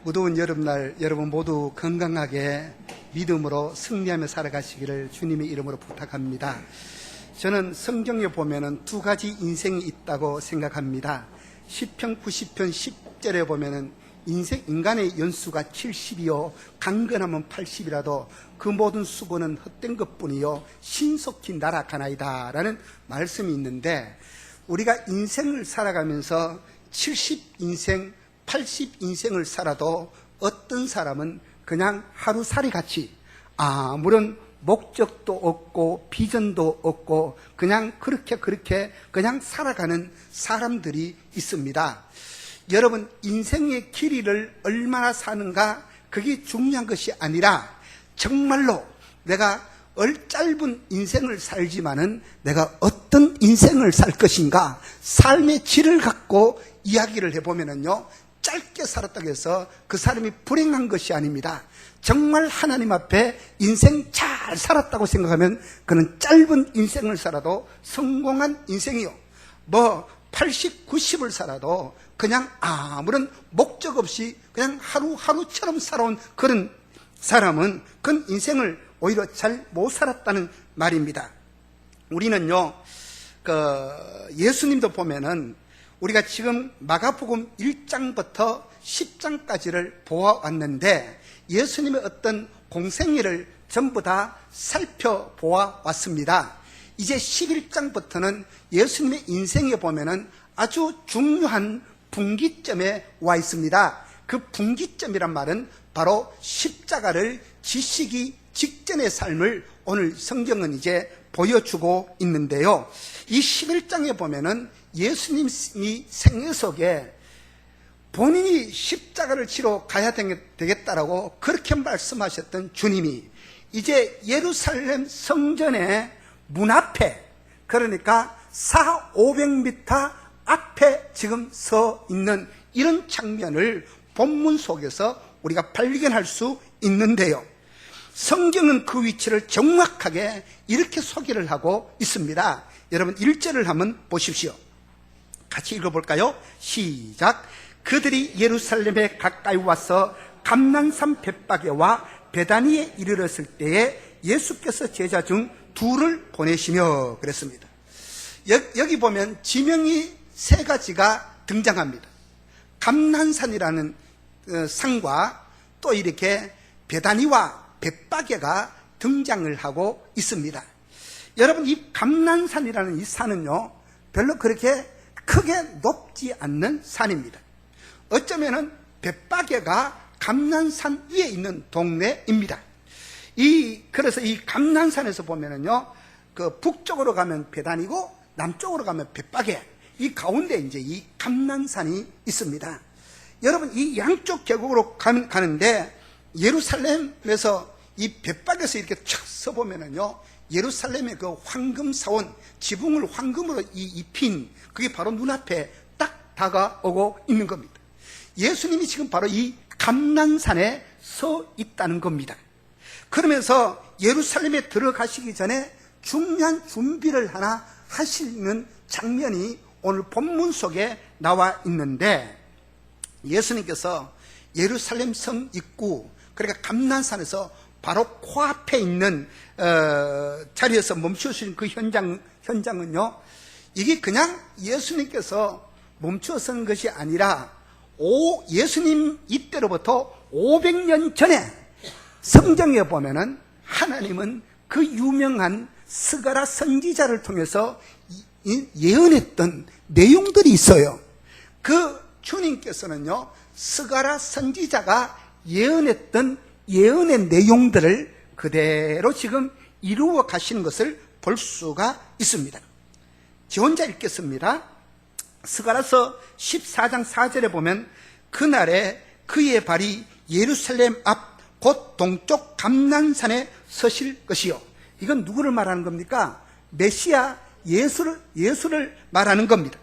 무더운 여름날 여러분 모두 건강하게 믿음으로 승리하며 살아가시기를 주님의 이름으로 부탁합니다. 저는 성경에 보면은 두 가지 인생이 있다고 생각합니다. 시편 90편 10절에 보면은 인간의 연수가 70이요 강건하면 80이라도 그 모든 수고는 헛된 것뿐이요 신속히 날아가나이다 라는 말씀이 있는데, 우리가 인생을 살아가면서 70인생 80인생을 살아도 어떤 사람은 그냥 하루살이 같이 아무런 목적도 없고 비전도 없고 그냥 그렇게 그냥 살아가는 사람들이 있습니다. 여러분, 인생의 길이를 얼마나 사는가 그게 중요한 것이 아니라 정말로 내가 짧은 인생을 살지만은 내가 어떤 인생을 살 것인가, 삶의 질을 갖고 이야기를 해보면은요, 짧게 살았다고 해서 그 사람이 불행한 것이 아닙니다. 정말 하나님 앞에 인생 잘 살았다고 생각하면 그는 짧은 인생을 살아도 성공한 인생이요, 80, 90을 살아도 그냥 아무런 목적 없이 그냥 하루하루처럼 살아온 그런 사람은 그 인생을 오히려 잘 못 살았다는 말입니다. 우리는요, 예수님도 보면은 우리가 지금 마가복음 1장부터 10장까지를 보아왔는데 예수님의 어떤 공생애를 전부 다 살펴보아 왔습니다. 이제 11장부터는 예수님의 인생에 보면은 아주 중요한 분기점에 와 있습니다. 그 분기점이란 말은 바로 십자가를 지시기 직전의 삶을 오늘 성경은 이제 보여주고 있는데요. 이 11장에 보면은 예수님이 생애 속에 본인이 십자가를 지러 가야 되겠다라고 그렇게 말씀하셨던 주님이 이제 예루살렘 성전의 문 앞에, 그러니까 400~500m 앞에 지금 서 있는 이런 장면을 본문 속에서 우리가 발견할 수 있는데요. 성경은 그 위치를 정확하게 이렇게 소개를 하고 있습니다. 여러분 1절을 한번 보십시오. 같이 읽어볼까요? 시작. 그들이 예루살렘에 가까이 와서 감난산 벳바게와 베다니에 이르렀을 때에 예수께서 제자 중 둘을 보내시며 그랬습니다. 여기 보면 지명이 세 가지가 등장합니다. 감난산이라는 산과 또 이렇게 베다니와 벳바게가 등장을 하고 있습니다. 여러분, 이 감난산이라는 이 산은요, 별로 그렇게 크게 높지 않는 산입니다. 어쩌면은 벳바게가 감난산 위에 있는 동네입니다. 그래서 이 감난산에서 보면은요, 그 북쪽으로 가면 베다니고 남쪽으로 가면 벳바게, 이 가운데 이제 이 감난산이 있습니다. 여러분, 이 양쪽 계곡으로 가는데 예루살렘에서 이 벳바게에서 이렇게 촥 서보면은요, 예루살렘의 그 황금사원, 지붕을 황금으로 입힌 그게 바로 눈앞에 딱 다가오고 있는 겁니다. 예수님이 지금 바로 이 감난산에 서 있다는 겁니다. 그러면서 예루살렘에 들어가시기 전에 중요한 준비를 하나 하시는 장면이 오늘 본문 속에 나와 있는데, 예수님께서 예루살렘 성 입구, 그러니까 감난산에서 바로 코앞에 있는 자리에서 멈추신 그 현장은요, 이게 그냥 예수님께서 멈추어선 것이 아니라 예수님 이때로부터 500년 전에 성경에 보면은 하나님은 그 유명한 스가랴 선지자를 통해서 예언했던 내용들이 있어요. 그 주님께서는요, 스가랴 선지자가 예언했던 예언의 내용들을 그대로 지금 이루어 가시는 것을 볼 수가 있습니다. 저 혼자 읽겠습니다. 스가랴서 14장 4절에 보면 그날에 그의 발이 예루살렘 앞 곧 동쪽 감난산에 서실 것이요. 이건 누구를 말하는 겁니까? 메시아 예수를 말하는 겁니다.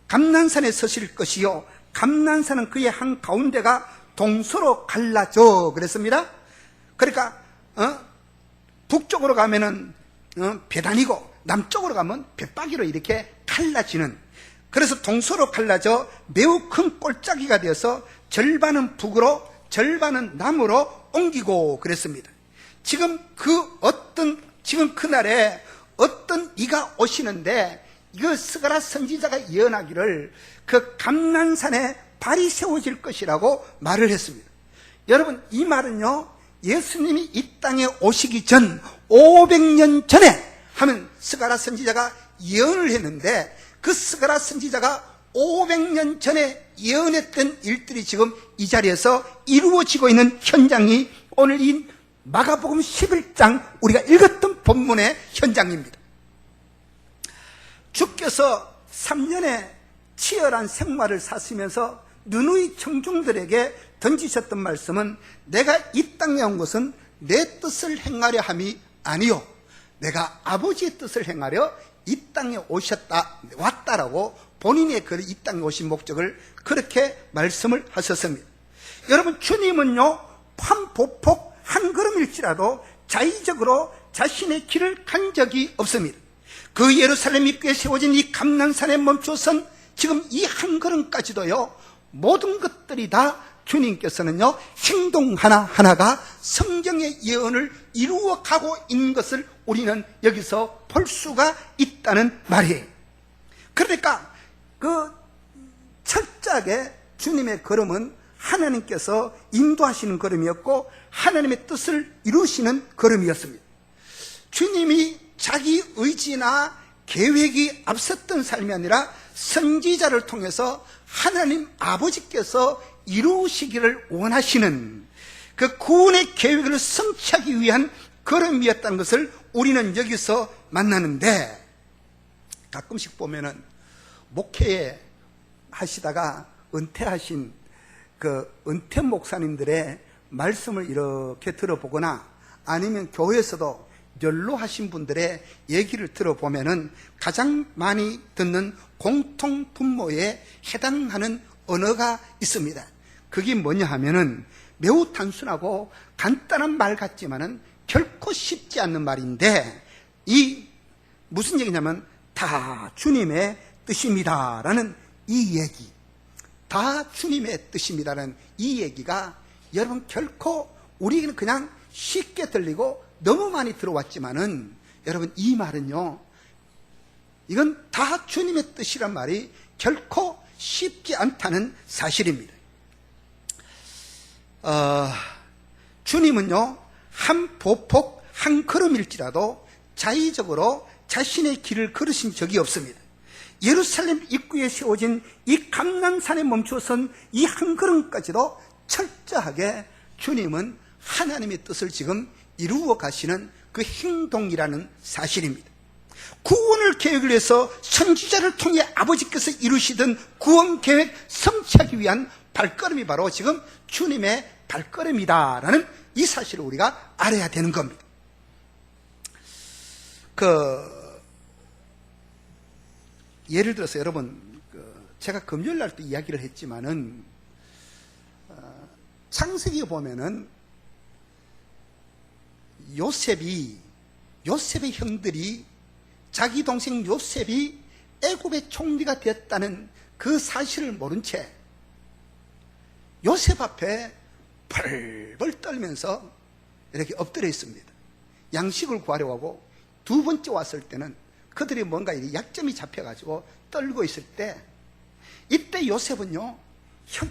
감난산에 서실 것이요, 감난산은 그의 한 가운데가 동서로 갈라져 그랬습니다. 그러니까 북쪽으로 가면은 베다니고 남쪽으로 가면 벳바기로 이렇게 갈라지는, 그래서 동서로 갈라져 매우 큰 골짜기가 되어서 절반은 북으로 절반은 남으로 옮기고 그랬습니다. 지금 그날에 어떤 이가 오시는데 그 스가랴 선지자가 예언하기를 그 감난산에 발이 세워질 것이라고 말을 했습니다. 여러분, 이 말은요, 예수님이 이 땅에 오시기 전 500년 전에 하면 스가랴 선지자가 예언을 했는데, 그 스가랴 선지자가 500년 전에 예언했던 일들이 지금 이 자리에서 이루어지고 있는 현장이 오늘 이 마가복음 11장 우리가 읽었던 본문의 현장입니다. 주께서 3년의 치열한 생활을 사시면서 누누이 청중들에게 던지셨던 말씀은, 내가 이 땅에 온 것은 내 뜻을 행하려 함이 아니요 내가 아버지의 뜻을 행하려 이 땅에 왔다라고 본인의 이 땅에 오신 목적을 그렇게 말씀을 하셨습니다. 여러분, 주님은요, 판보폭 한 걸음일지라도 자의적으로 자신의 길을 간 적이 없습니다. 그 예루살렘 입구에 세워진 이 감난산에 멈춰선 지금 이 한 걸음까지도요, 모든 것들이 다 주님께서는요, 행동 하나하나가 성경의 예언을 이루어가고 있는 것을 우리는 여기서 볼 수가 있다는 말이에요. 그러니까 그 철저하게 주님의 걸음은 하나님께서 인도하시는 걸음이었고 하나님의 뜻을 이루시는 걸음이었습니다. 주님이 자기 의지나 계획이 앞섰던 삶이 아니라 선지자를 통해서 하나님 아버지께서 이루시기를 원하시는 그 구원의 계획을 성취하기 위한 걸음이었다는 것을 우리는 여기서 만나는데, 가끔씩 보면은 목회에 하시다가 은퇴하신 그 은퇴 목사님들의 말씀을 이렇게 들어보거나 아니면 교회에서도 연로하신 분들의 얘기를 들어보면은 가장 많이 듣는 공통 분모에 해당하는 언어가 있습니다. 그게 뭐냐 하면은 매우 단순하고 간단한 말 같지만은 결코 쉽지 않는 말인데, 이 무슨 얘기냐면 다 주님의 뜻입니다라는 이 얘기, 다 주님의 뜻입니다라는 이 얘기가 여러분 결코 우리는 그냥 쉽게 들리고 너무 많이 들어왔지만은, 여러분 이 말은요, 이건 다 주님의 뜻이란 말이 결코 쉽지 않다는 사실입니다. 주님은요, 한 보폭 한 걸음일지라도 자의적으로 자신의 길을 걸으신 적이 없습니다. 예루살렘 입구에 세워진 이 감난산에 멈춰선 이 한 걸음까지도 철저하게 주님은 하나님의 뜻을 지금 이루어 가시는 그 행동이라는 사실입니다. 구원을 계획을 해서 선지자를 통해 아버지께서 이루시던 구원 계획 성취하기 위한 발걸음이 바로 지금 주님의 발걸음이다라는 이 사실을 우리가 알아야 되는 겁니다. 예를 들어서 여러분, 제가 금요일 날 또 이야기를 했지만은, 창세기에 보면은 요셉의 형들이 자기 동생 요셉이 애굽의 총리가 되었다는 그 사실을 모른 채 요셉 앞에 벌벌 떨면서 이렇게 엎드려 있습니다. 양식을 구하려고 하고 두 번째 왔을 때는 그들이 뭔가 약점이 잡혀가지고 떨고 있을 때, 이때 요셉은요,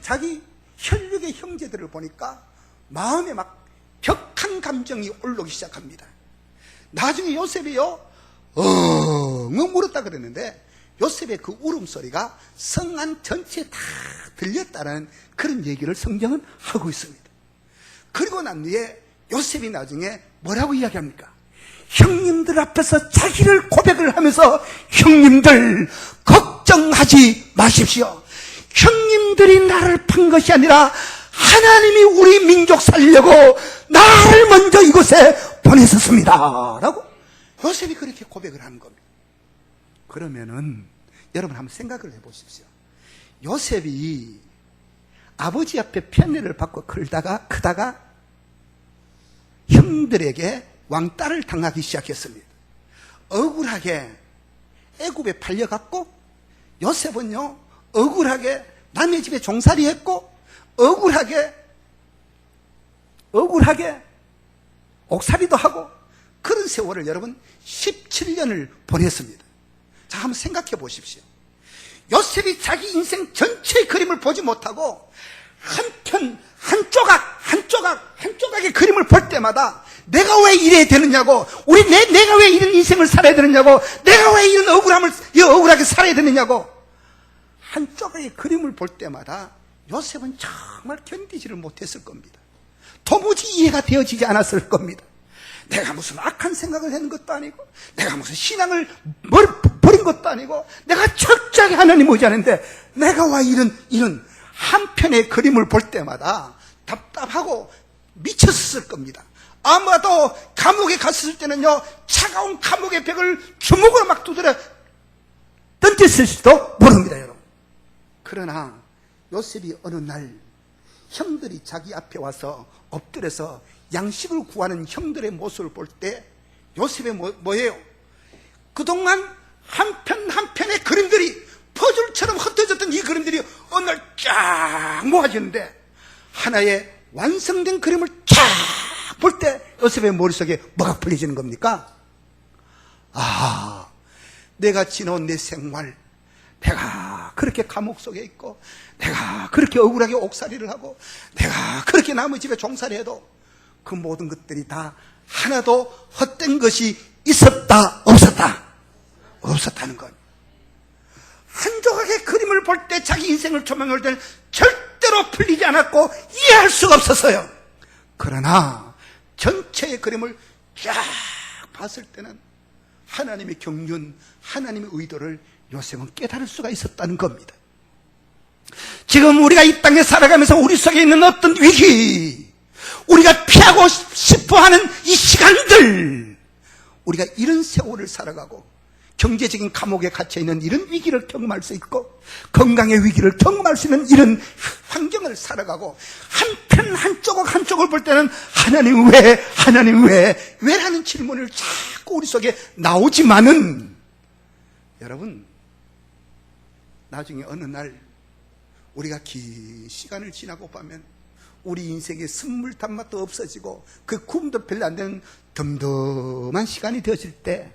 자기 혈육의 형제들을 보니까 마음에 막 격한 감정이 올라오기 시작합니다. 나중에 요셉이요, 엉엉 울었다 그랬는데, 요셉의 그 울음소리가 성안 전체에 다 들렸다는 그런 얘기를 성경은 하고 있습니다. 그리고 난 뒤에 요셉이 나중에 뭐라고 이야기합니까? 형님들 앞에서 자기를 고백을 하면서, 형님들 걱정하지 마십시오. 형님들이 나를 판 것이 아니라 하나님이 우리 민족 살리려고 나를 먼저 이곳에 보내셨습니다 라고 요셉이 그렇게 고백을 하는 겁니다. 그러면은 여러분 한번 생각을 해보십시오. 요셉이 아버지 앞에 편애를 받고 크다가 형들에게 왕따를 당하기 시작했습니다. 억울하게 애굽에 팔려갔고, 요셉은요 억울하게 남의 집에 종살이 했고, 억울하게 옥살이도 하고 그런 세월을 여러분 17년을 보냈습니다. 자, 한번 생각해 보십시오. 요셉이 자기 인생 전체의 그림을 보지 못하고 한 조각의 그림을 볼 때마다 내가 왜 이래야 되느냐고, 내가 왜 이런 인생을 살아야 되느냐고, 내가 왜 이런 억울하게 살아야 되느냐고, 한 조각의 그림을 볼 때마다 요셉은 정말 견디지를 못했을 겁니다. 도무지 이해가 되어지지 않았을 겁니다. 내가 무슨 악한 생각을 한 것도 아니고, 내가 무슨 신앙을 버린 것도 아니고, 내가 철저하게 하나님 의지하는데 내가 왜 이런 한 편의 그림을 볼 때마다 답답하고 미쳤을 겁니다. 아마도 감옥에 갔을 때는요, 차가운 감옥의 벽을 주먹으로 막 두드려 던졌을지도 모릅니다, 여러분. 그러나 요셉이 어느 날 형들이 자기 앞에 와서 엎드려서 양식을 구하는 형들의 모습을 볼 때 요셉의 뭐예요? 그동안 한 편 한 편의 그림들이 퍼즐처럼 흩어졌던 이 그림들이 어느 날 쫙 모아지는데 하나의 완성된 그림을 쫙 볼 때 요셉의 머릿속에 뭐가 풀려지는 겁니까? 아, 내가 지나온 내 생활, 내가 그렇게 감옥 속에 있고, 내가 그렇게 억울하게 옥살이를 하고, 내가 그렇게 남의 집에 종살이해도 그 모든 것들이 다 하나도 헛된 것이 있었다, 없었다는 것. 한 조각의 그림을 볼 때 자기 인생을 조명할 때는 절대로 풀리지 않았고 이해할 수가 없었어요. 그러나 전체의 그림을 쫙 봤을 때는 하나님의 경륜, 하나님의 의도를 요셉은 깨달을 수가 있었다는 겁니다. 지금 우리가 이 땅에 살아가면서 우리 속에 있는 어떤 위기, 우리가 피하고 싶어하는 이 시간들, 우리가 이런 세월을 살아가고 경제적인 감옥에 갇혀있는 이런 위기를 경험할 수 있고, 건강의 위기를 경험할 수 있는 이런 환경을 살아가고, 한편 한 쪽을 볼 때는 하나님 왜 왜라는 질문을 자꾸 우리 속에 나오지만은, 여러분, 나중에 어느 날 우리가 긴 시간을 지나고 보면 우리 인생의 선물 단맛도 없어지고 그 구음도 별로 안 되는 덤덤한 시간이 되어질 때,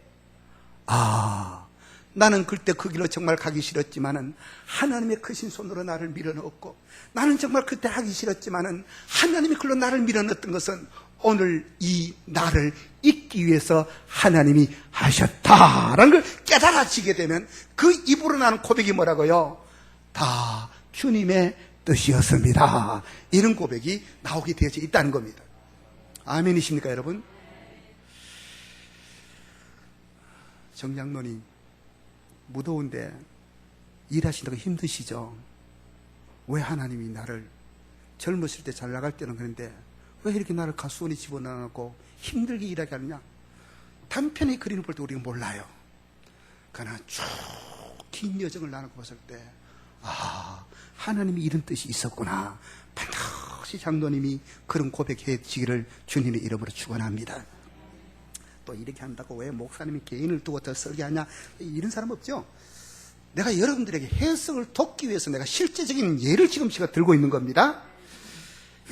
나는 그때 그 길로 정말 가기 싫었지만은 하나님의 크신 손으로 나를 밀어넣었고, 나는 정말 그때 하기 싫었지만은 하나님이 그걸로 나를 밀어넣었던 것은 오늘 이 나를 잊기 위해서 하나님이 하셨다라는 걸 깨달아지게 되면 그 입으로 나는 고백이 뭐라고요? 다 주님의 뜻이었습니다. 이런 고백이 나오게 되어져 있다는 겁니다. 아멘이십니까, 여러분? 정장로님, 무더운데 일하시다가 힘드시죠? 왜 하나님이 나를 젊었을 때 잘 나갈 때는 그런데 왜 이렇게 나를 가수원에 집어넣어놓고 힘들게 일하게 하느냐? 단편의 그림을 볼 때 우리가 몰라요. 그러나 쭉 긴 여정을 나누고 봤을 때, 하나님이 이런 뜻이 있었구나. 반드시 장로님이 그런 고백해 주기를 주님의 이름으로 축원합니다. 또 이렇게 한다고 왜 목사님이 개인을 두고 더 설계하냐, 이런 사람 없죠? 내가 여러분들에게 해석을 돕기 위해서 내가 실제적인 예를 지금 제가 들고 있는 겁니다.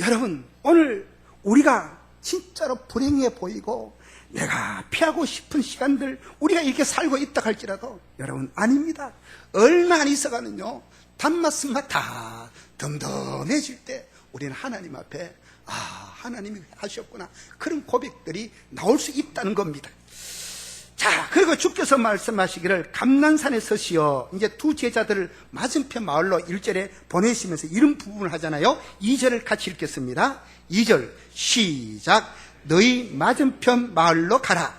여러분, 오늘 우리가 진짜로 불행해 보이고 내가 피하고 싶은 시간들, 우리가 이렇게 살고 있다 할지라도 여러분, 아닙니다. 얼마 안 있어가는요, 단맛 쓴맛 다 덤덤해질 때 우리는 하나님 앞에 하나님이 하셨구나, 그런 고백들이 나올 수 있다는 겁니다. 자, 그리고 주께서 말씀하시기를 감난산에 서시어, 이제 두 제자들을 맞은편 마을로 1절에 보내시면서 이런 부분을 하잖아요. 2절을 같이 읽겠습니다. 2절 시작. 너희 맞은편 마을로 가라.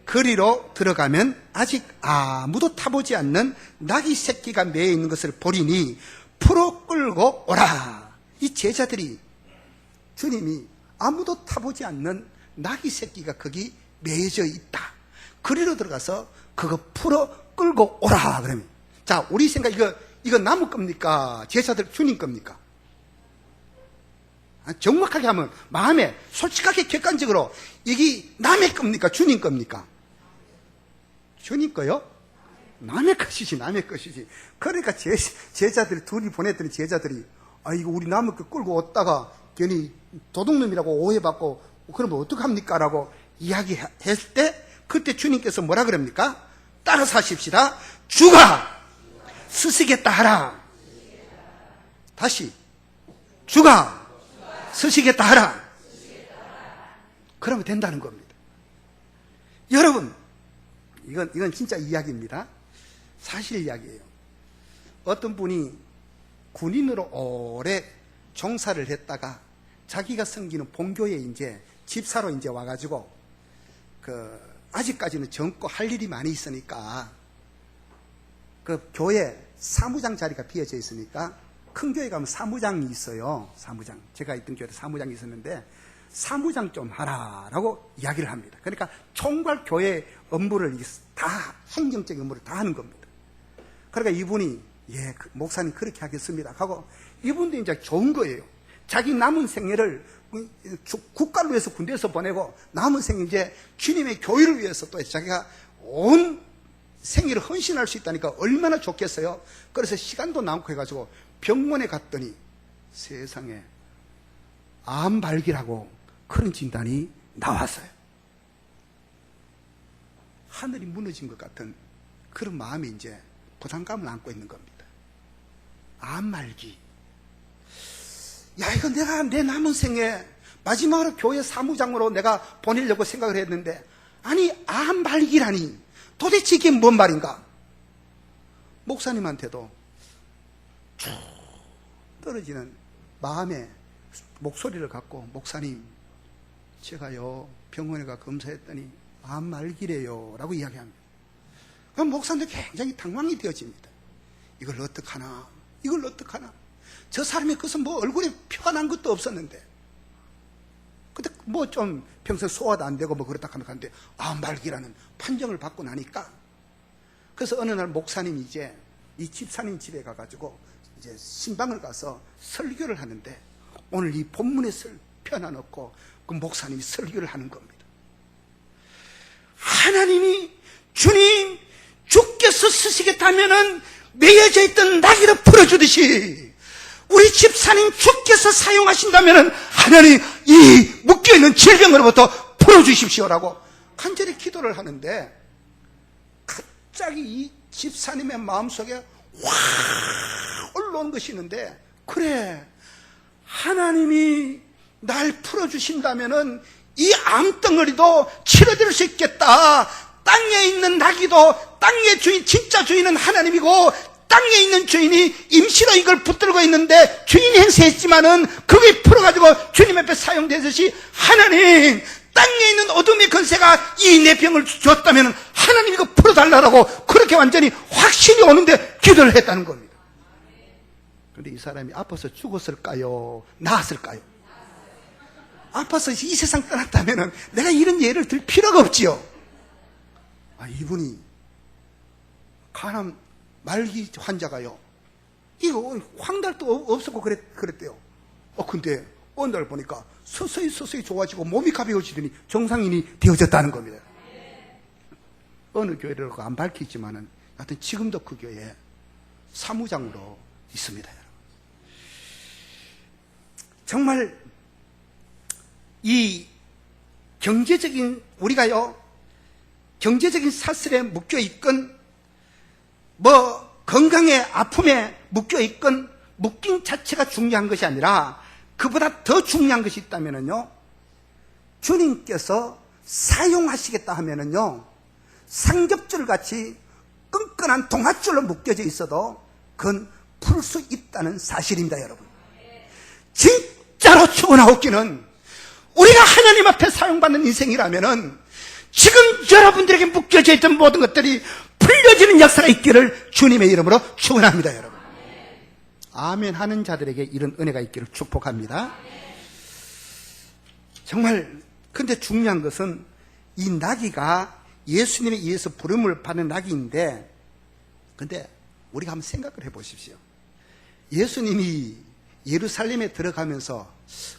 그리로 들어가면 아직 아무도 타보지 않는 나귀 새끼가 매여 있는 것을 보리니 풀어 끌고 오라. 이 제자들이, 주님이 아무도 타보지 않는 나귀 새끼가 거기 매여져 있다, 그리로 들어가서 그거 풀어 끌고 오라 그러면, 자, 우리 생각, 이거 나무 겁니까? 제자들 주님 겁니까? 정확하게 하면 마음에 솔직하게 객관적으로 이게 남의 겁니까? 주님 겁니까? 주님 거요? 남의 것이지, 남의 것이지. 그러니까 제자들이, 둘이 보냈더니 제자들이 이거 우리 남의 거 끌고 왔다가 괜히 도둑놈이라고 오해받고 그러면 어떡합니까? 라고 이야기했을 때 그때 주님께서 뭐라 그럽니까? 따라서 하십시다. 주가 쓰시겠다 하라. 다시 주가 쓰시겠다 하라. 그러면 된다는 겁니다. 여러분, 이건 진짜 이야기입니다. 사실 이야기예요. 어떤 분이 군인으로 오래 종사를 했다가 자기가 섬기는 본교에 이제 집사로 이제 와가지고 아직까지는 젊고 할 일이 많이 있으니까 그 교회 사무장 자리가 비어져 있으니까 큰 교회 가면 사무장이 있어요. 사무장. 제가 있던 교회에 사무장이 있었는데 사무장 좀 하라라고 이야기를 합니다. 그러니까 총괄 교회 업무를 다 행정적인 업무를 다 하는 겁니다. 그러니까 이분이 목사님 그렇게 하겠습니다 하고 이분도 이제 좋은 거예요. 자기 남은 생애를 국가를 위해서 군대에서 보내고 남은 생애 이제 주님의 교회를 위해서 또 자기가 온 생애를 헌신할 수 있다니까 얼마나 좋겠어요. 그래서 시간도 남고 해가지고 병원에 갔더니 세상에 암발기라고 그런 진단이 나왔어요. 하늘이 무너진 것 같은 그런 마음이 이제 부담감을 안고 있는 겁니다. 암말기. 이거 내가 내 남은 생에 마지막으로 교회 사무장으로 내가 보내려고 생각을 했는데 아니 암발기라니 도대체 이게 뭔 말인가? 목사님한테도 쭉 떨어지는 마음의 목소리를 갖고 목사님 제가요 병원에 가 검사했더니 암말기래요 라고 이야기합니다. 그럼 목사님도 굉장히 당황이 되어집니다. 이걸 어떡하나 이걸 어떡하나. 저 사람이 그것은 뭐 얼굴에 표가 난 것도 없었는데 근데 뭐 좀 평소에 소화도 안 되고 뭐 그렇다 하는데 암말기라는 판정을 받고 나니까 그래서 어느 날 목사님이 이제 이 집사님 집에 가가지고 이제 신방을 가서 설교를 하는데 오늘 이 본문에 펴놔놓고 그 목사님이 설교를 하는 겁니다. 하나님이 주님 주께서 쓰시겠다면은 매여져 있던 나귀를 풀어주듯이 우리 집사님 주께서 사용하신다면은 하나님 이 묶여있는 질병으로부터 풀어주십시오라고 간절히 기도를 하는데 갑자기 이 집사님의 마음속에 확 올라온 것이 있는데 그래 하나님이 날 풀어주신다면은 이 암덩어리도 치료될 수 있겠다. 땅에 있는 나귀도 땅의 주인 진짜 주인은 하나님이고 땅에 있는 주인이 임시로 이걸 붙들고 있는데 주인이 행세했지만은 그게 풀어가지고 주님 앞에 사용되듯이 하나님 땅에 있는 어둠의 권세가 이 내 병을 줬다면 하나님 이거 풀어달라고 그렇게 완전히 확신이 오는데 기도를 했다는 겁니다. 그런데 이 사람이 아파서 죽었을까요? 나았을까요? 아파서 이 세상 떠났다면 내가 이런 예를 들 필요가 없지요. 이분이 간암 말기 환자가요 이거 황달도 없었고 그랬대요. 근데 어느 날 보니까 서서히 좋아지고 몸이 가벼워지더니 정상인이 되어졌다는 겁니다. 어느 교회라고 안 밝히지만은 하여튼 지금도 그 교회에 사무장으로 있습니다. 정말 이 경제적인 우리가요 경제적인 사슬에 묶여 있건 뭐 건강의 아픔에 묶여 있건 묶인 자체가 중요한 것이 아니라 그보다 더 중요한 것이 있다면요 주님께서 사용하시겠다 하면은요 삼겹줄 같이 끈끈한 동아줄로 묶여져 있어도 그건 풀 수 있다는 사실입니다. 여러분 진짜로 축원하옵기는 우리가 하나님 앞에 사용받는 인생이라면은 지금 여러분들에게 묶여져 있던 모든 것들이 풀려지는 역사가 있기를 주님의 이름으로 축원합니다. 여러분 아멘 하는 자들에게 이런 은혜가 있기를 축복합니다. 정말 근데 중요한 것은 이 나귀가 예수님에 의해서 부름을 받는 나귀인데 근데 우리가 한번 생각을 해 보십시오. 예수님이 예루살렘에 들어가면서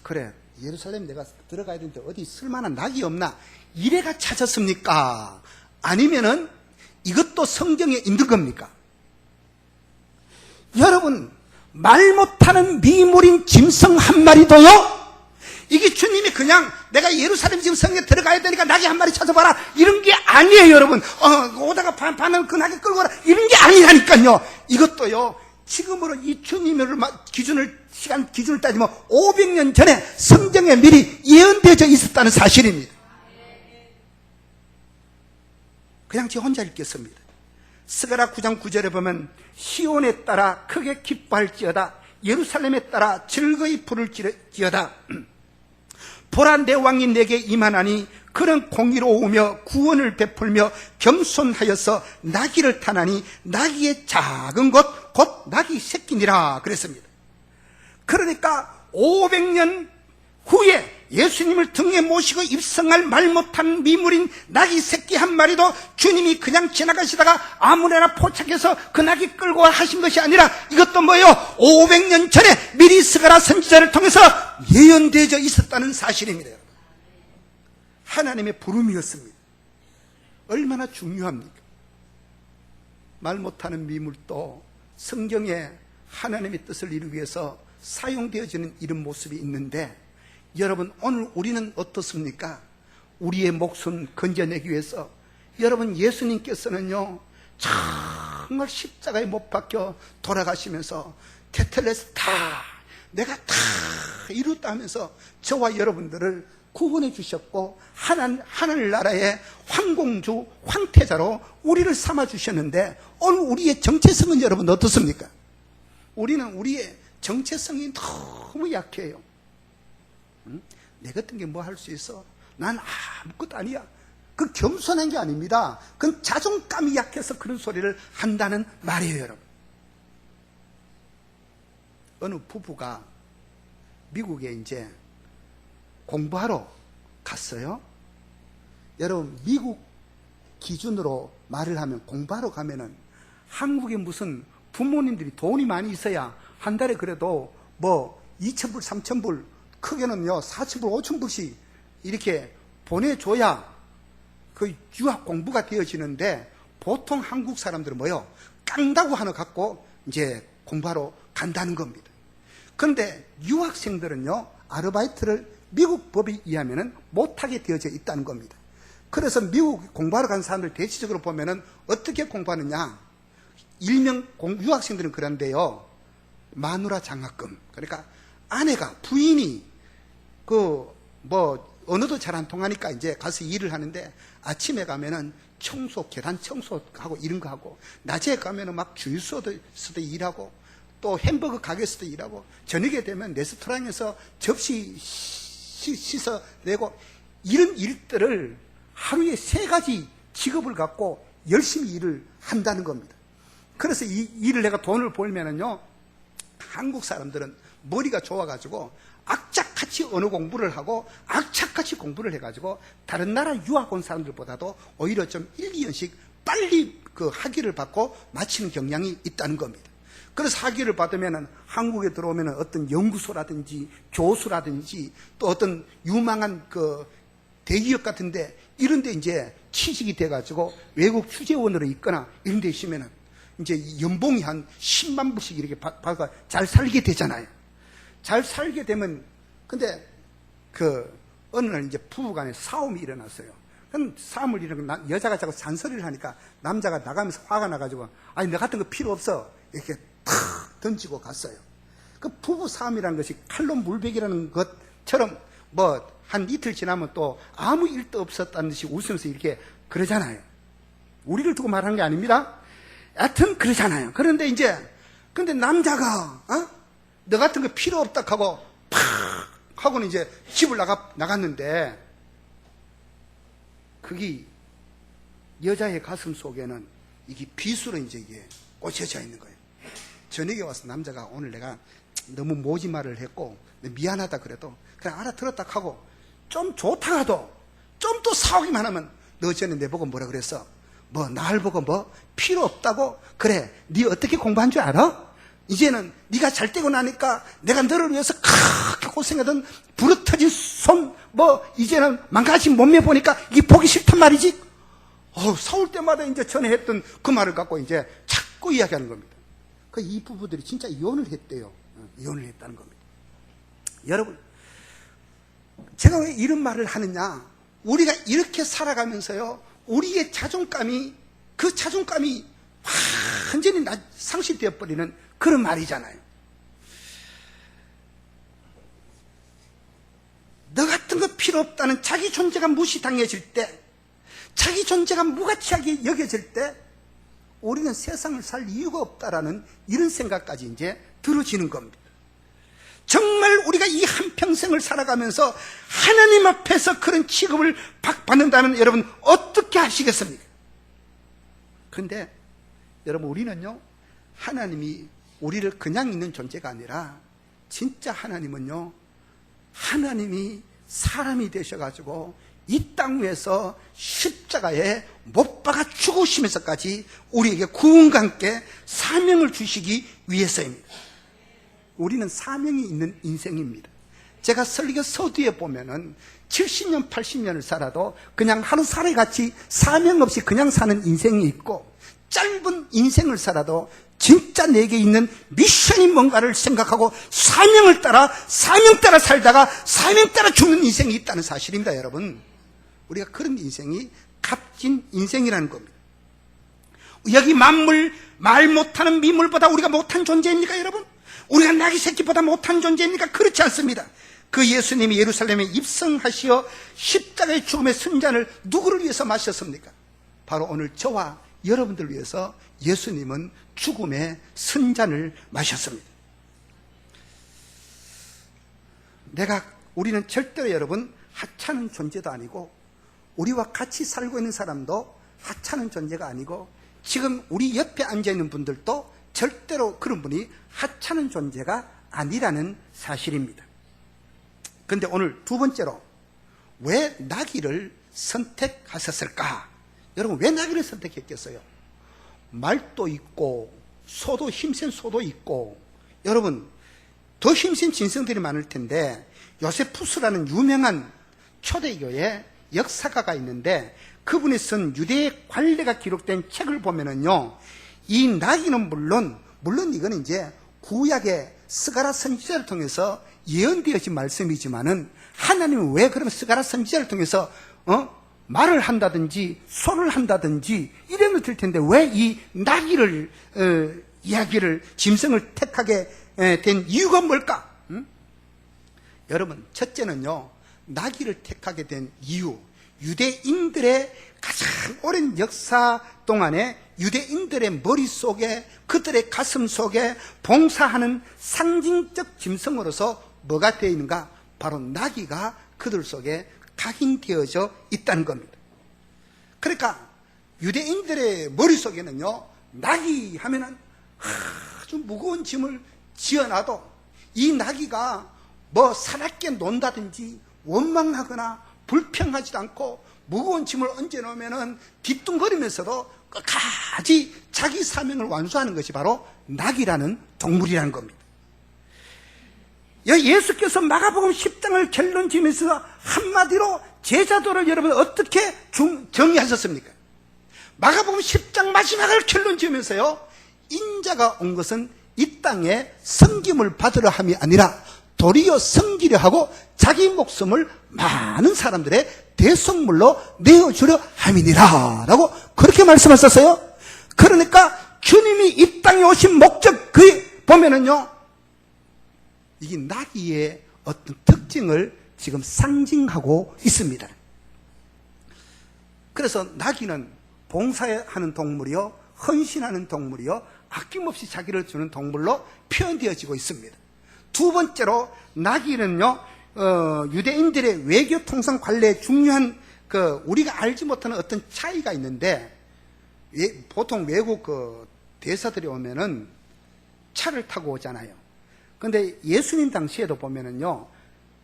그래 예루살렘 내가 들어가야 되는데 어디 쓸만한 낙이 없나 이래가 찾았습니까? 아니면은 이것도 성경에 있는 겁니까? 여러분 말 못하는 미물인 짐승 한 마리도요, 이게 주님이 그냥 내가 예루살렘 지금 성에 들어가야 되니까 낙이 한 마리 찾아봐라 이런 게 아니에요, 여러분. 오다가 반은 그 낙이 끌고 와라 이런 게 아니라니까요. 이것도요, 지금으로 이 주님을 시간 기준을 따지면 500년 전에 성경에 미리 예언되어져 있었다는 사실입니다. 그냥 제 혼자 읽겠습니다. 스가랴 9장 9절에 보면 시온에 따라 크게 기뻐할지어다, 예루살렘에 따라 즐거이 부를지어다. 보라, 내 왕이 내게 임하나니 그는 공의로우며 구원을 베풀며 겸손하여서 나귀를 타나니 나귀의 작은 것 곧 나귀 새끼니라 그랬습니다. 그러니까 500년 후에 예수님을 등에 모시고 입성할 말 못한 미물인 나귀 새끼 한 마리도 주님이 그냥 지나가시다가 아무데나 포착해서 그 나귀 끌고 하신 것이 아니라 이것도 뭐예요? 500년 전에 미리 스가랴 선지자를 통해서 예언되어져 있었다는 사실입니다. 하나님의 부름이었습니다. 얼마나 중요합니까? 말 못하는 미물도 성경에 하나님의 뜻을 이루기 위해서 사용되어지는 이런 모습이 있는데, 여러분 오늘 우리는 어떻습니까? 우리의 목숨 건져내기 위해서 여러분 예수님께서는요 정말 십자가에 못 박혀 돌아가시면서 테텔레스타 내가 다 이루었다 하면서 저와 여러분들을 구원해 주셨고 하늘나라의 황공주 황태자로 우리를 삼아 주셨는데, 오늘 우리의 정체성은 여러분 어떻습니까? 우리는 우리의 정체성이 너무 약해요. 내 같은 게 뭐 할 수 있어? 난 아무것도 아니야. 그 겸손한 게 아닙니다. 그건 자존감이 약해서 그런 소리를 한다는 말이에요, 여러분. 어느 부부가 미국에 이제 공부하러 갔어요. 여러분, 미국 기준으로 말을 하면 공부하러 가면은 한국에 무슨 부모님들이 돈이 많이 있어야 한 달에 그래도 뭐 2,000불, 3,000불, 크게는요 4,000불, 5,000불씩 이렇게 보내줘야 그 유학 공부가 되어지는데, 보통 한국 사람들은 뭐요? 깡다구 하나 갖고 이제 공부하러 간다는 겁니다. 그런데 유학생들은요 아르바이트를 미국 법에 의하면 못하게 되어져 있다는 겁니다. 그래서 미국 공부하러 간 사람들 대체적으로 보면은 어떻게 공부하느냐, 일명 유학생들은 그런데요, 마누라 장학금, 그러니까 아내가, 부인이 언어도 잘 안 통하니까 이제 가서 일을 하는데, 아침에 가면은 청소, 계단 청소하고 이런 거 하고, 낮에 가면은 막 주유소에서도 일하고, 또 햄버거 가게에서도 일하고, 저녁에 되면 레스토랑에서 접시 씻어내고, 이런 일들을 하루에 3가지 직업을 갖고 열심히 일을 한다는 겁니다. 그래서 이 일을 내가 돈을 벌면은요, 한국 사람들은 머리가 좋아가지고 악착같이 언어 공부를 하고 악착같이 공부를 해가지고 다른 나라 유학 온 사람들보다도 오히려 좀 1, 2년씩 빨리 그 학위를 받고 마치는 경향이 있다는 겁니다. 그래서 학위를 받으면은 한국에 들어오면은 어떤 연구소라든지 교수라든지 또 어떤 유망한 그 대기업 같은데 이런 데 이제 취직이 돼가지고 외국 휴재원으로 있거나 이런 데 있으면은 이제 연봉이 한 10만 불씩 이렇게 받아 잘 살게 되잖아요. 잘 살게 되면, 근데 어느 날 이제 부부간에 싸움이 일어났어요. 그럼 싸움을 일어나고 여자가 자꾸 잔소리를 하니까 남자가 나가면서 화가 나가지고, 아니 너 같은 거 필요 없어 이렇게 탁 던지고 갔어요. 그 부부 싸움이라는 것이 칼로 물베기라는 것처럼 뭐 한 이틀 지나면 또 아무 일도 없었다는 듯이 웃으면서 이렇게 그러잖아요. 우리를 두고 말하는 게 아닙니다. 여하튼 그러잖아요. 그런데 근데 남자가 너 같은 거 필요 없다 하고 팍 하고는 이제 집을 나갔는데, 그게 여자의 가슴 속에는 이게 비수로 이제 이게 꽂혀져 있는 거예요. 저녁에 와서 남자가 오늘 내가 너무 모지말을 했고 미안하다 그래도 그냥 알아들었다 하고 좀 좋다 하도 좀 또 싸우기만 하면, 너 전에 내보고 뭐라 그랬어? 뭐 날 보고 뭐 필요 없다고? 그래, 네 어떻게 공부한 줄 알아? 이제는 네가 잘 되고 나니까 내가 너를 위해서 그렇게 고생하던 부르터진 손 이제는 망가진 몸매 보니까 이게 보기 싫단 말이지. 싸울 때마다 이제 전에 했던 그 말을 갖고 이제 자꾸 이야기하는 겁니다. 그 이 부부들이 진짜 이혼을 했대요. 이혼을 했다는 겁니다. 여러분, 제가 왜 이런 말을 하느냐? 우리가 이렇게 살아가면서요, 우리의 자존감이, 그 자존감이 완전히 상실되어 버리는 그런 말이잖아요. 너 같은 거 필요 없다는 자기 존재가 무시당해질 때, 자기 존재가 무가치하게 여겨질 때, 우리는 세상을 살 이유가 없다라는 이런 생각까지 이제 들어지는 겁니다. 정말 우리가 이 한평생을 살아가면서 하나님 앞에서 그런 취급을 받는다면 여러분 어떻게 하시겠습니까? 그런데 여러분, 우리는요, 하나님이 우리를 그냥 있는 존재가 아니라 진짜 하나님은요, 하나님이 사람이 되셔가지고 이 땅 위에서 십자가에 못 박아 죽으시면서까지 우리에게 구원과 함께 사명을 주시기 위해서입니다. 우리는 사명이 있는 인생입니다. 제가 설교 서두에 보면은 70년, 80년을 살아도 그냥 하루살이 같이 사명 없이 그냥 사는 인생이 있고, 짧은 인생을 살아도 진짜 내게 있는 미션이 뭔가를 생각하고 사명 따라 살다가 사명 따라 죽는 인생이 있다는 사실입니다. 여러분, 우리가 그런 인생이 값진 인생이라는 겁니다. 여기 만물, 말 못하는 미물보다 우리가 못한 존재입니까, 여러분? 우리가 나귀 새끼보다 못한 존재입니까? 그렇지 않습니다. 그 예수님이 예루살렘에 입성하시어 십자가의 죽음의 순잔을 누구를 위해서 마셨습니까? 바로 오늘 저와 여러분들을 위해서 예수님은 죽음의 순잔을 마셨습니다. 우리는 절대로 여러분 하찮은 존재도 아니고, 우리와 같이 살고 있는 사람도 하찮은 존재가 아니고, 지금 우리 옆에 앉아있는 분들도 절대로 그런 분이 하찮은 존재가 아니라는 사실입니다. 그런데 오늘 두 번째로, 왜 나귀를 선택하셨을까? 여러분, 왜 나귀를 선택했겠어요? 말도 있고 소도, 힘센 소도 있고, 여러분 더 힘센 진성들이 많을 텐데, 요세푸스라는 유명한 초대교회 역사가가 있는데, 그분이 쓴 유대의 관례가 기록된 책을 보면은요, 이 나귀는 물론 이거는 이제 구약의 스가랴 선지자를 통해서 예언되어진 말씀이지만은, 하나님은 왜 그러면 스가랴 선지자를 통해서 말을 한다든지 소를 한다든지 이런 걸 들 텐데, 왜 이 나귀를 이야기를, 짐승을 택하게 된 이유가 뭘까? 여러분, 첫째는요, 나귀를 택하게 된 이유, 유대인들의 가장 오랜 역사 동안에 유대인들의 머릿속에, 그들의 가슴 속에 봉사하는 상징적 짐승으로서 뭐가 되어 있는가? 바로 나귀가 그들 속에 각인되어져 있다는 겁니다. 그러니까 유대인들의 머릿속에는요, 나귀 하면은 아주 무거운 짐을 지어놔도 이 나귀가 뭐 사납게 논다든지 원망하거나 불평하지도 않고 무거운 짐을 얹어 놓으면은 뒤뚱거리면서도 끝까지 자기 사명을 완수하는 것이 바로 나귀라는 동물이라는 겁니다. 예수께서 마가복음 10장을 결론 지으면서 한마디로 제자도를 여러분 어떻게 정의하셨습니까? 마가복음 10장 마지막을 결론 지으면서요, 인자가 온 것은 이 땅에 섬김을 받으려 함이 아니라 도리어 섬기려 하고 자기 목숨을 많은 사람들의 대속물로 내어주려 함이니라 라고 그렇게 말씀하셨어요. 그러니까 주님이 이 땅에 오신 목적, 보면은요, 이게 나귀의 어떤 특징을 지금 상징하고 있습니다. 그래서 나귀는 봉사하는 동물이요, 헌신하는 동물이요, 아낌없이 자기를 주는 동물로 표현되어지고 있습니다. 두 번째로, 나귀는요, 유대인들의 외교 통상 관례에 중요한 우리가 알지 못하는 어떤 차이가 있는데, 보통 외국 대사들이 오면은 차를 타고 오잖아요. 근데 예수님 당시에도 보면은요,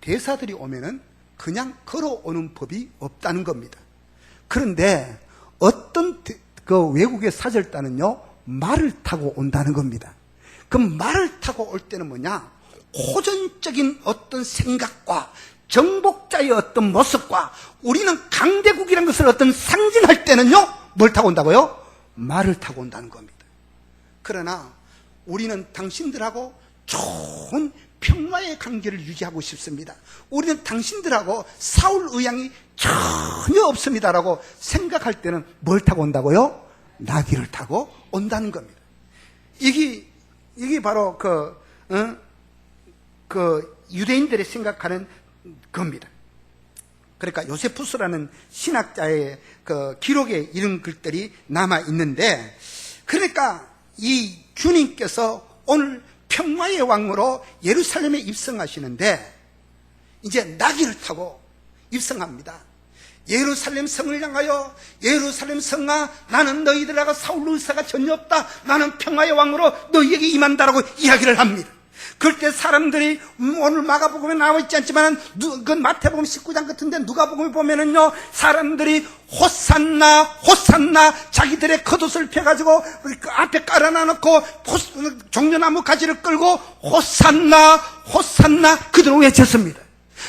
대사들이 오면은 그냥 걸어오는 법이 없다는 겁니다. 그런데 어떤 외국의 사절단은요, 말을 타고 온다는 겁니다. 그 말을 타고 올 때는 뭐냐? 호전적인 어떤 생각과 정복자의 어떤 모습과, 우리는 강대국이라는 것을 어떤 상징할 때는요, 뭘 타고 온다고요? 말을 타고 온다는 겁니다. 그러나 우리는 당신들하고 좋은 평화의 관계를 유지하고 싶습니다. 우리는 당신들하고 싸울 의향이 전혀 없습니다라고 생각할 때는 뭘 타고 온다고요? 나귀를 타고 온다는 겁니다. 이게 바로 유대인들이 생각하는 겁니다. 그러니까 요세푸스라는 신학자의 기록에 이런 글들이 남아 있는데, 그러니까 이 주님께서 오늘 평화의 왕으로 예루살렘에 입성하시는데 이제 나귀를 타고 입성합니다. 예루살렘 성을 향하여 예루살렘 성아, 나는 너희들하고 싸울 의사가 전혀 없다. 나는 평화의 왕으로 너희에게 임한다라고 이야기를 합니다. 그럴 때 사람들이 오늘 마가복음에 나와 있지 않지만 그 마태복음 19장 같은데 누가복음에 보면은요, 사람들이 호산나 호산나 자기들의 겉옷을 펴가지고 그 앞에 깔아놔놓고 종려나무 가지를 끌고 호산나 호산나 그대로 외쳤습니다.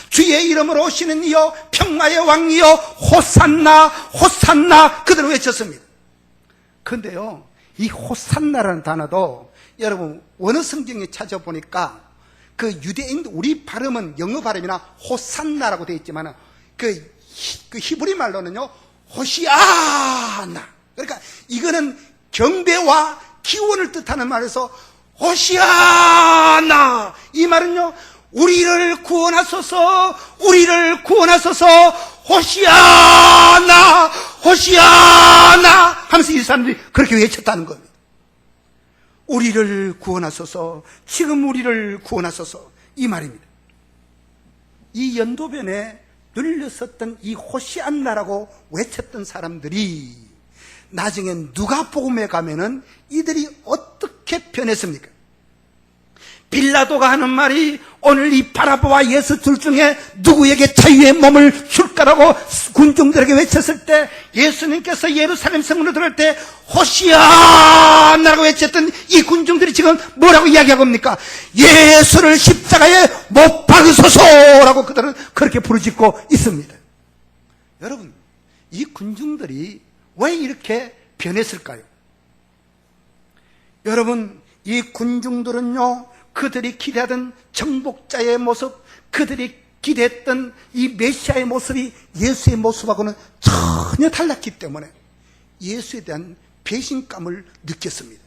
주의 이름으로 오시는 이여 평화의 왕이여 호산나 호산나 그대로 외쳤습니다. 그런데요, 이 호산나라는 단어도 여러분 원어 성경에 찾아보니까 그 유대인 우리 발음은 영어 발음이나 호산나라고 되어 있지만 그 히브리 말로는요 호시아나, 그러니까 이거는 경배와 기원을 뜻하는 말에서 호시아나, 이 말은요 우리를 구원하소서 우리를 구원하소서 호시아나 호시아나 하면서 이 사람들이 그렇게 외쳤다는 겁니다. 우리를 구원하소서, 지금 우리를 구원하소서, 이 말입니다. 이 연도변에 눌렸었던 이 호시안나라고 외쳤던 사람들이 나중에 누가복음에 가면은 이들이 어떻게 변했습니까? 빌라도가 하는 말이 오늘 이 바라바와 예수 둘 중에 누구에게 자유의 몸을 줄까라고 군중들에게 외쳤을 때 예수님께서 예루살렘 성으로 들어올 때 호시아나라고 외쳤던 이 군중들이 지금 뭐라고 이야기하고 합니까? 예수를 십자가에 못 박으소서라고 그들은 그렇게 부르짖고 있습니다. 여러분, 이 군중들이 왜 이렇게 변했을까요? 여러분, 이 군중들은요 그들이 기대하던 정복자의 모습, 그들이 기대했던 이 메시아의 모습이 예수의 모습하고는 전혀 달랐기 때문에 예수에 대한 배신감을 느꼈습니다.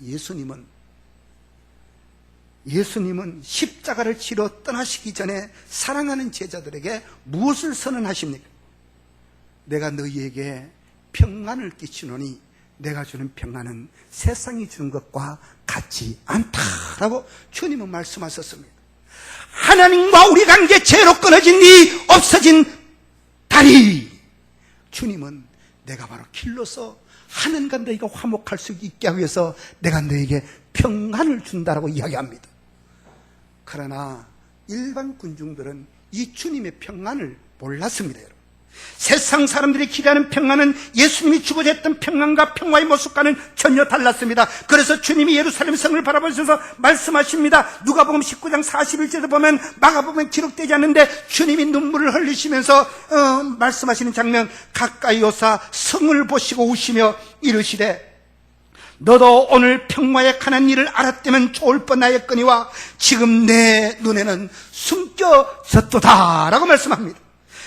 예수님은 십자가를 치러 떠나시기 전에 사랑하는 제자들에게 무엇을 선언하십니까? 내가 너희에게 평안을 끼치노니 내가 주는 평안은 세상이 주는 것과 같지 않다라고 주님은 말씀하셨습니다. 하나님과 우리 관계 죄로 끊어진 이 없어진 다리, 주님은 내가 바로 길로서 하나님과 너희가 화목할 수 있게 하기 위해서 내가 너희에게 평안을 준다라고 이야기합니다. 그러나 일반 군중들은 이 주님의 평안을 몰랐습니다. 여러분, 세상 사람들이 기대하는 평안은 예수님이 주고자 했던 평안과 평화의 모습과는 전혀 달랐습니다. 그래서 주님이 예루살렘 성을 바라보셔서 말씀하십니다. 누가복음 19장 41절에 보면 마가복음에 기록되지 않는데 주님이 눈물을 흘리시면서 말씀하시는 장면, 가까이 오사 성을 보시고 우시며 이르시되 너도 오늘 평화에 관한 일을 알았다면 좋을 뻔하였거니와 지금 내 눈에는 숨겨졌도다 라고 말씀합니다.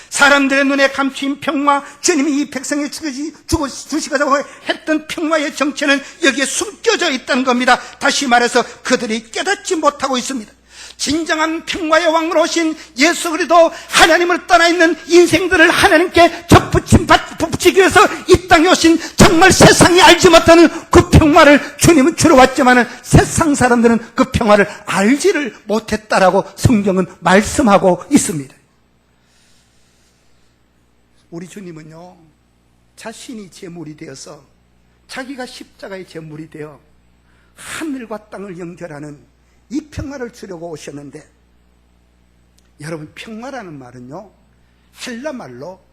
사람들의 눈에 감추인 평화, 주님이 이 백성에 주시고자 했던 평화의 정체는 여기에 숨겨져 있다는 겁니다. 다시 말해서 그들이 깨닫지 못하고 있습니다. 진정한 평화의 왕으로 오신 예수 그리스도, 하나님을 떠나 있는 인생들을 하나님께 접붙이기 위해서 이 땅에 오신 정말 세상이 알지 못하는 그 평화를 주님은 주러 왔지만 세상 사람들은 그 평화를 알지를 못했다라고 성경은 말씀하고 있습니다. 우리 주님은요 자신이 제물이 되어서 자기가 십자가의 제물이 되어 하늘과 땅을 연결하는 이 평화를 주려고 오셨는데, 여러분, 평화라는 말은요 헬라 말로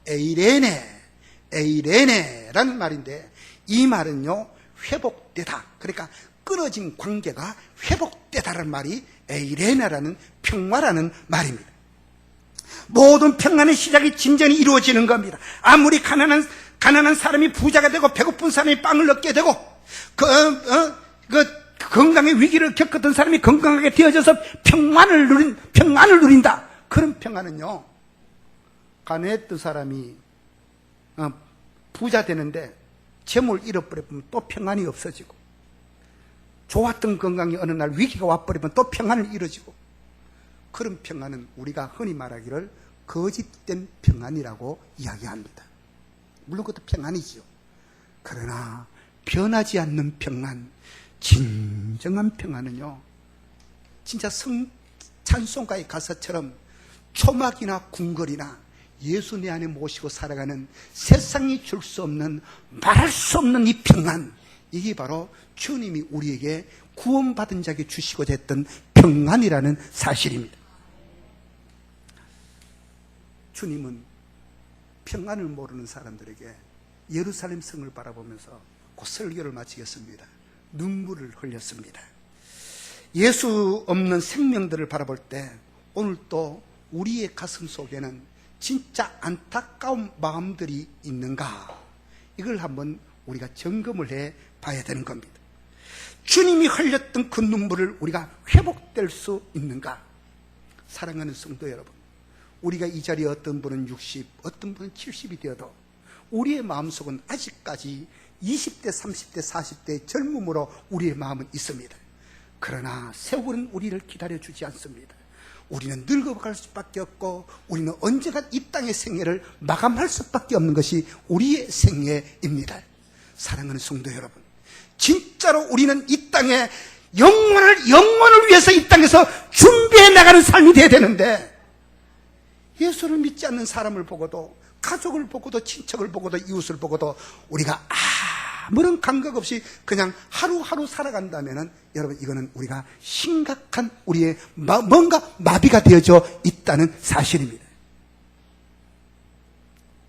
에이레네라는 말인데, 이 말은요 회복되다, 그러니까 끊어진 관계가 회복되다라는 말이 에이레네라는 평화라는 말입니다. 모든 평안의 시작이 진전이 이루어지는 겁니다. 아무리 가난한 사람이 부자가 되고 배고픈 사람이 빵을 얻게 되고 건강의 위기를 겪었던 사람이 건강하게 되어져서 평안을 누린다. 그런 평안은요, 가난했던 사람이 부자 되는데 재물 잃어버리면 또 평안이 없어지고, 좋았던 건강이 어느 날 위기가 와버리면 또 평안을 잃어지고, 그런 평안은 우리가 흔히 말하기를 거짓된 평안이라고 이야기합니다. 물론 그것도 평안이지요. 그러나 변하지 않는 평안, 진정한 평안은요, 진짜 찬송가의 가사처럼 초막이나 궁궐이나 예수 내 안에 모시고 살아가는 세상이 줄 수 없는, 말할 수 없는 이 평안, 이게 바로 주님이 우리에게 구원받은 자에게 주시고자 했던 평안이라는 사실입니다. 주님은 평안을 모르는 사람들에게 예루살렘 성을 바라보면서 그 설교를 마치겠습니다. 눈물을 흘렸습니다. 예수 없는 생명들을 바라볼 때 오늘 또 우리의 가슴 속에는 진짜 안타까운 마음들이 있는가, 이걸 한번 우리가 점검을 해 봐야 되는 겁니다. 주님이 흘렸던 그 눈물을 우리가 회복될 수 있는가? 사랑하는 성도 여러분, 우리가 이 자리에 어떤 분은 60, 어떤 분은 70이 되어도 우리의 마음속은 아직까지 20대, 30대, 40대의 젊음으로 우리의 마음은 있습니다. 그러나 세월은 우리를 기다려주지 않습니다. 우리는 늙어갈 수밖에 없고, 우리는 언젠가 이 땅의 생애를 마감할 수밖에 없는 것이 우리의 생애입니다. 사랑하는 성도 여러분, 진짜로 우리는 이 땅에 영원을 위해서 이 땅에서 준비해 나가는 삶이 돼야 되는데, 예수를 믿지 않는 사람을 보고도, 가족을 보고도, 친척을 보고도, 이웃을 보고도 우리가 아무런 감각 없이 그냥 하루하루 살아간다면은, 여러분, 이거는 우리가 심각한 우리의 뭔가 마비가 되어져 있다는 사실입니다.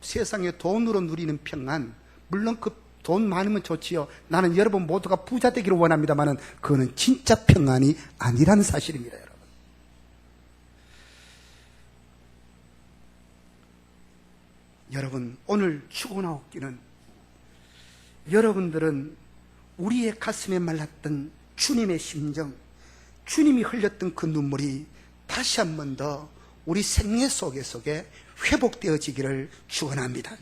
세상에 돈으로 누리는 평안, 물론 그 돈 많으면 좋지요. 나는 여러분 모두가 부자 되기를 원합니다만은 그거는 진짜 평안이 아니라는 사실입니다, 여러분. 여러분, 오늘 축원하옵기는 여러분들은 우리의 가슴에 말랐던 주님의 심정, 주님이 흘렸던 그 눈물이 다시 한 번 더 우리 생애 속에 회복되어지기를 축원합니다.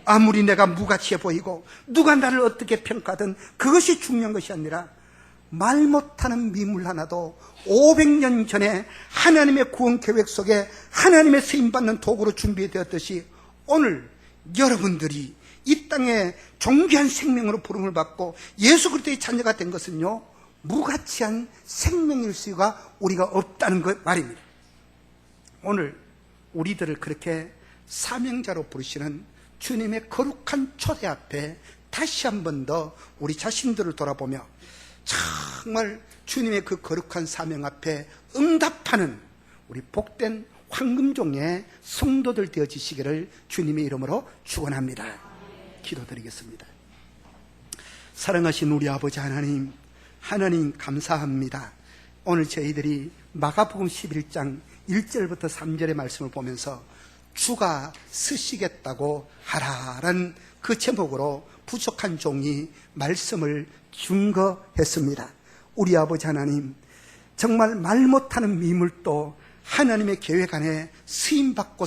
아무리 내가 무가치해 보이고 누가 나를 어떻게 평가하든 그것이 중요한 것이 아니라, 말 못하는 미물 하나도 500년 전에 하나님의 구원 계획 속에 하나님의 쓰임받는 도구로 준비되었듯이, 오늘 여러분들이 이 땅에 존귀한 생명으로 부름을 받고 예수 그리스도의 자녀가 된 것은요, 무가치한 생명일 수가 우리가 없다는 것 말입니다. 오늘 우리들을 그렇게 사명자로 부르시는 주님의 거룩한 초대 앞에 다시 한 번 더 우리 자신들을 돌아보며 정말 주님의 그 거룩한 사명 앞에 응답하는 우리 복된 황금종의 성도들 되어지시기를 주님의 이름으로 축원합니다. 기도드리겠습니다. 사랑하신 우리 아버지 하나님, 하나님 감사합니다. 오늘 저희들이 마가복음 11장 1절부터 3절의 말씀을 보면서 주가 쓰시겠다고 하라라는 그 제목으로 부족한 종이 말씀을 증거했습니다. 우리 아버지 하나님, 정말 말 못하는 미물도 하나님의 계획 안에 쓰임받고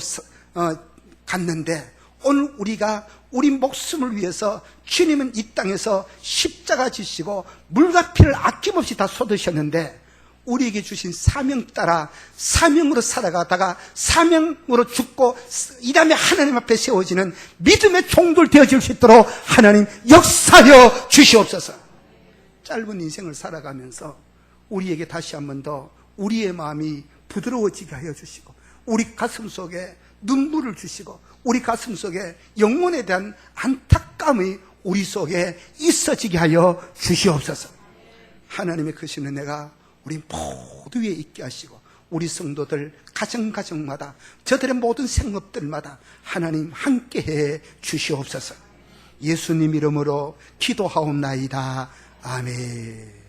갔는데, 오늘 우리가 우리 목숨을 위해서 주님은 이 땅에서 십자가 지시고 물과 피를 아낌없이 다 쏟으셨는데, 우리에게 주신 사명 따라 사명으로 살아가다가 사명으로 죽고 이 다음에 하나님 앞에 세워지는 믿음의 종들 되어질 수 있도록 하나님 역사하여 주시옵소서. 짧은 인생을 살아가면서 우리에게 다시 한 번 더 우리의 마음이 부드러워지게 하여 주시고, 우리 가슴 속에 눈물을 주시고, 우리 가슴 속에 영혼에 대한 안타까움이 우리 속에 있어지게 하여 주시옵소서. 하나님의 크신 은혜가 우리 모두 위에 있게 하시고, 우리 성도들 가정마다 저들의 모든 생업들마다 하나님 함께해 주시옵소서. 예수님 이름으로 기도하옵나이다. 아멘.